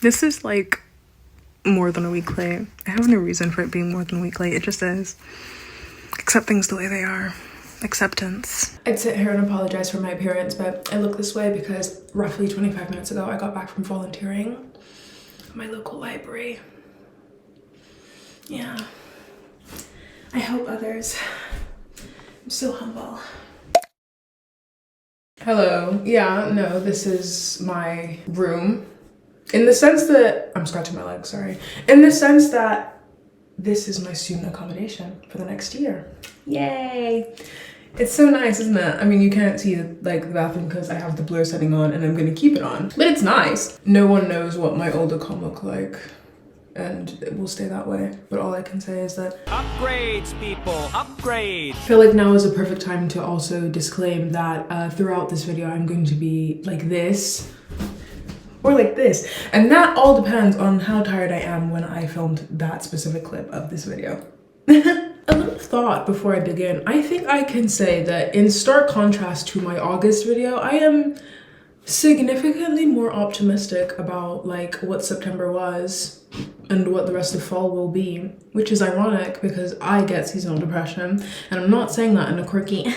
This is like more than a week late. I have no reason for it being more than a week late. It just is. Accept things the way they are. Acceptance. I'd sit here and apologize for my appearance, but I look this way because roughly 25 minutes ago I got back from volunteering at my local library. Yeah. I help others. I'm so humble. Hello. Yeah, no, this is my room. In the sense that, I'm scratching my leg, sorry. In the sense that this is my student accommodation for the next year. Yay. It's so nice, isn't it? I mean, you can't see like the bathroom because I have the blur setting on and I'm gonna keep it on. But it's nice. No one knows what my old accom look like. And it will stay that way. But all I can say is that upgrades, people, upgrades. I feel like now is a perfect time to also disclaim that throughout this video, I'm going to be like this or like this. And that all depends on how tired I am when I filmed that specific clip of this video. A little thought before I begin. I think I can say that in stark contrast to my August video, I am significantly more optimistic about like what September was and what the rest of fall will be, which is ironic because I get seasonal depression, and I'm not saying that in a quirky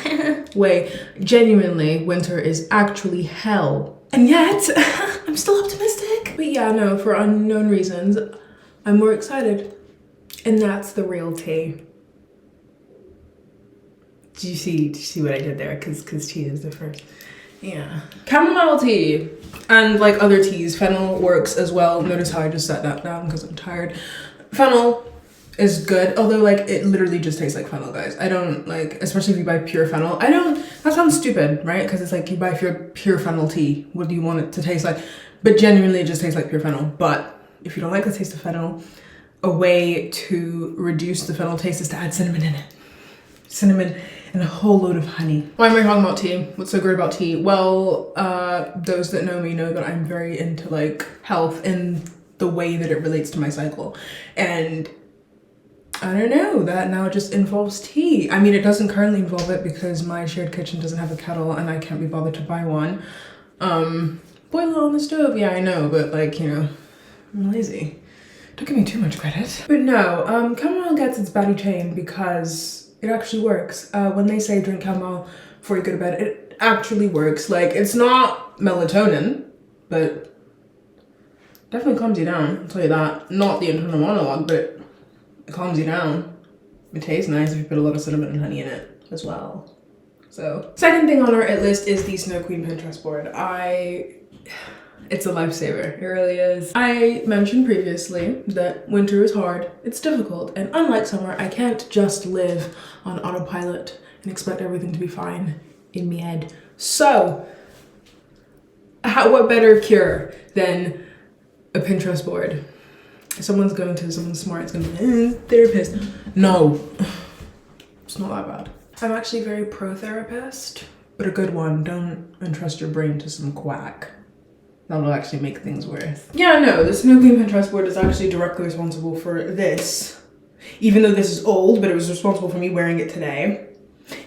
way. Genuinely, winter is actually hell. And yet, I'm still optimistic. But yeah, no, for unknown reasons, I'm more excited. And that's the real tea. Do you see what I did there? Cause tea is the first. Yeah. Chamomile tea and like other teas, fennel works as well. Notice how I just set that down because I'm tired. Fennel is good, although like it literally just tastes like fennel, guys. I don't like, especially if you buy pure fennel. That sounds stupid, right? Because it's like you buy pure fennel tea. What do you want it to taste like? But genuinely it just tastes like pure fennel. But if you don't like the taste of fennel, a way to reduce the fennel taste is to add cinnamon in it. Cinnamon and a whole load of honey. Why am I talking about tea? What's so great about tea? Well, those that know me know that I'm very into like health in the way that it relates to my cycle. And I don't know, that now just involves tea. I mean, it doesn't currently involve it because my shared kitchen doesn't have a kettle and I can't be bothered to buy one. Boil it on the stove, yeah, I know, but like, you know, I'm lazy. Don't give me too much credit. But no, chamomile gets its baddie chain because it actually works. When they say drink chamomile before you go to bed, it actually works. Like, it's not melatonin, but definitely calms you down, I'll tell you that. Not the internal monologue, but it calms you down. It tastes nice if you put a lot of cinnamon and honey in it as well. So, second thing on our it list is the Snow Queen Pinterest board. It's a lifesaver, it really is. I mentioned previously that winter is hard, it's difficult, and unlike summer, I can't just live on autopilot and expect everything to be fine in my head. So, what better cure than a Pinterest board? Someone smart is gonna be, therapist. No, it's not that bad. I'm actually very pro-therapist, but a good one. Don't entrust your brain to some quack. That'll actually make things worse. Yeah, no, the Snow Queen Pinterest board is actually directly responsible for this. Even though this is old, but it was responsible for me wearing it today.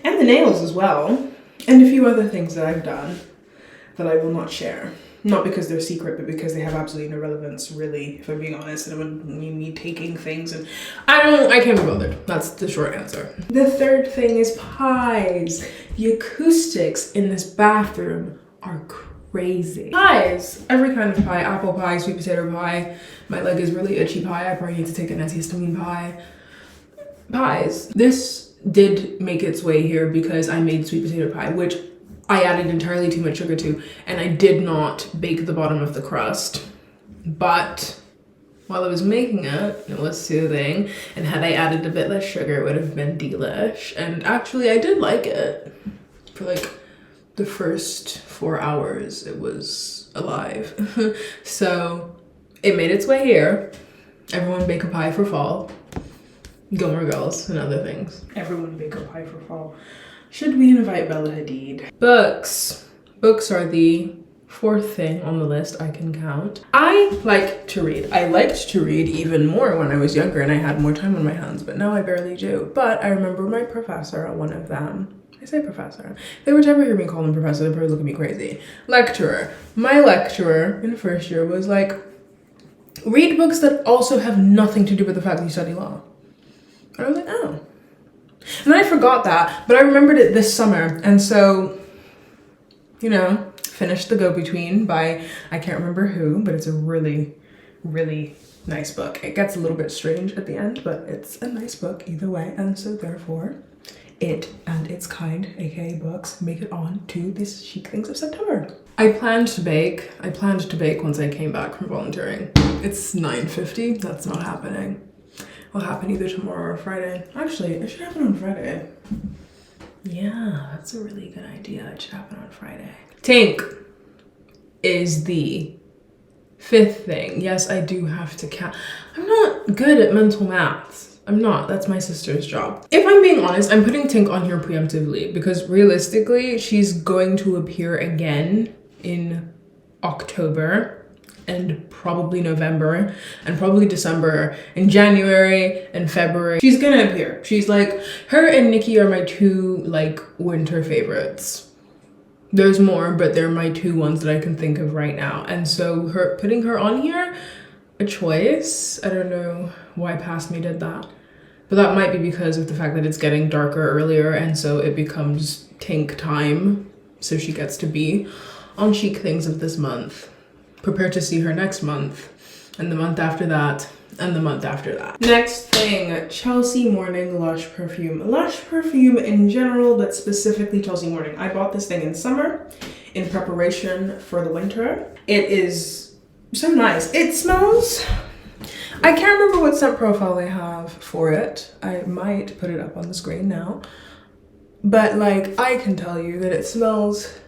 And the nails as well. And a few other things that I've done that I will not share. Not because they're secret, but because they have absolutely no relevance, really, if I'm being honest. And it would mean me taking things and I can't be bothered. That's the short answer. The third thing is pies. The acoustics in this bathroom are crazy. Pies, every kind of pie, apple pie, sweet potato pie. My leg is really itchy pie. I probably need to take an antihistamine pie. Pies. This did make its way here because I made sweet potato pie, which I added entirely too much sugar to, and I did not bake the bottom of the crust. But while I was making it, it was soothing, and had I added a bit less sugar, it would have been delish. And actually, I did like it. For like the first 4 hours, it was alive. So it made its way here. Everyone bake a pie for fall. Gilmore Girls and other things. Everyone bake a pie for fall. Should we invite Bella Hadid? Books. Books are the fourth thing on the list I can count. I like to read. I liked to read even more when I was younger and I had more time on my hands, but now I barely do. But I remember my professor at one of them. I say professor. If they would ever hear me call him professor, they'd probably look at me crazy. Lecturer. My lecturer in first year was like, read books that also have nothing to do with the fact that you study law. And I was like, oh. And then I forgot that, but I remembered it this summer. And so, you know, finished The Go-Between by, I can't remember who, but it's a really, really nice book. It gets a little bit strange at the end, but it's a nice book either way. And so therefore, it and its kind, aka books, make it on to this Chic Things of September. I planned to bake once I came back from volunteering. It's 9:50, that's not happening. It'll happen either tomorrow or Friday. Actually, it should happen on Friday. Yeah, that's a really good idea. It should happen on Friday. Tink is the 5th thing. Yes, I do have to count. I'm not good at mental maths. I'm not. That's my sister's job. If I'm being honest, I'm putting Tink on here preemptively because realistically, she's going to appear again in October and probably November and probably December and January and February. She's gonna appear. She's like, her and Nikki are my 2 like winter favorites. There's more, but they're my 2 ones that I can think of right now. And so putting her on here, a choice. I don't know why Past Me did that, but that might be because of the fact that it's getting darker earlier, and so it becomes Tink time, so she gets to be on Chic Things of this month. Prepare to see her next month, and the month after that, and the month after that. Next thing, Chelsea Morning Lush perfume. Lush perfume in general, but specifically Chelsea Morning. I bought this thing in summer in preparation for the winter. It is so nice. It smells, I can't remember what scent profile they have for it. I might put it up on the screen now. But like, I can tell you that it smells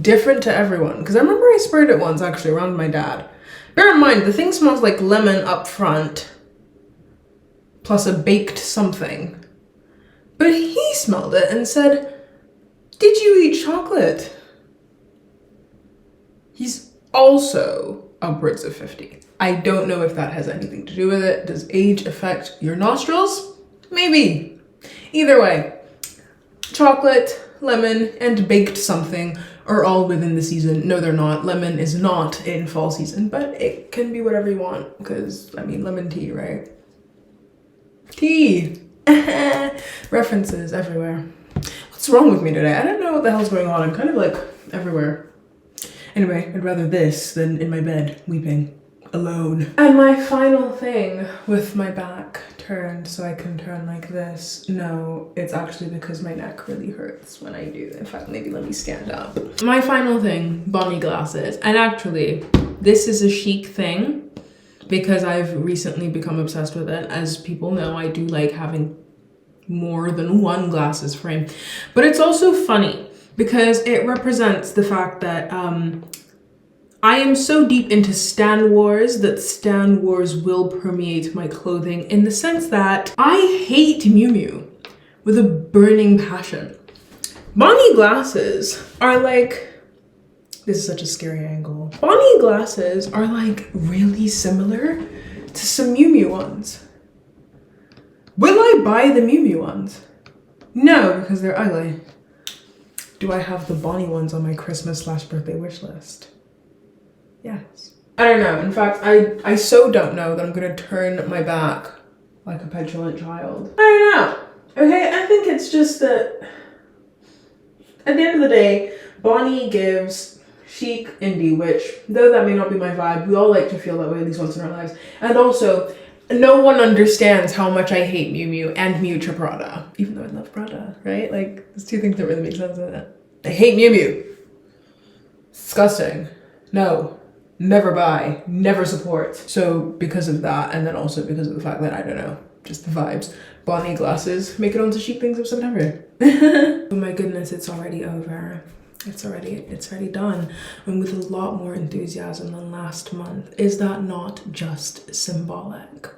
different to everyone. Because I remember I sprayed it once actually around my dad. Bear in mind, the thing smells like lemon up front, plus a baked something. But he smelled it and said, "Did you eat chocolate?" He's also upwards of 50. I don't know if that has anything to do with it. Does age affect your nostrils? Maybe. Either way, chocolate, lemon, and baked something are all within the season. No, they're not. Lemon is not in fall season, but it can be whatever you want because, I mean, lemon tea, right? Tea! References everywhere. What's wrong with me today? I don't know what the hell's going on. I'm kind of like everywhere. Anyway, I'd rather this than in my bed, weeping, alone. And my final thing with my back turned so I can turn like this. No, it's actually because my neck really hurts when I do. In fact, maybe let me stand up. My final thing, Bonnie glasses. And actually, this is a chic thing because I've recently become obsessed with it. As people know, I do like having more than one glasses frame. But it's also funny because it represents the fact that I am so deep into Stan Wars that Stan Wars will permeate my clothing in the sense that I hate Miu Miu with a burning passion. Bonnie glasses are like, this is such a scary angle. Bonnie glasses are like really similar to some Miu Miu ones. Will I buy the Miu Miu ones? No, because they're ugly. Do I have the Bonnie ones on my Christmas/birthday wish list? Yes. I don't know. In fact, I so don't know that I'm gonna turn my back like a petulant child. I don't know. Okay, I think it's just that at the end of the day, Bonnie gives chic indie, which, though that may not be my vibe, we all like to feel that way at least once in our lives. And also, no one understands how much I hate Miu Miu and Miuccia Prada. Even though I love Prada, right? Like, there's 2 things that really make sense in it. I hate Miu Miu. Disgusting. No. Never buy. Never support. So because of that, and then also because of the fact that, I don't know, just the vibes, Bonnie glasses make it onto Chic Things of September. Oh my goodness, it's already over. It's already done, and with a lot more enthusiasm than last month. Is that not just symbolic?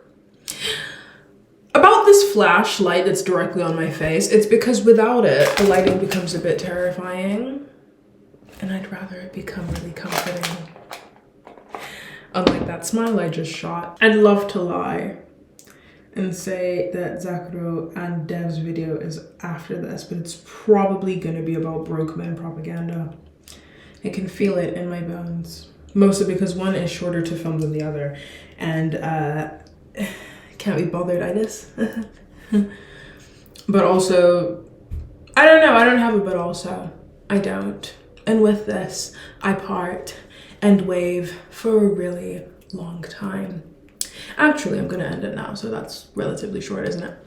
About this flashlight that's directly on my face, it's because without it, the lighting becomes a bit terrifying, and I'd rather it become really comforting. Unlike that smile I just shot. I'd love to lie and say that Zakuro and Dev's video is after this, but it's probably gonna be about broke men propaganda. I can feel it in my bones. Mostly because one is shorter to film than the other, and can't be bothered, I guess. But also, I don't know, I don't have a but also. I don't. And with this, I part and wave for a really long time. Actually, I'm gonna end it now, so that's relatively short, isn't it?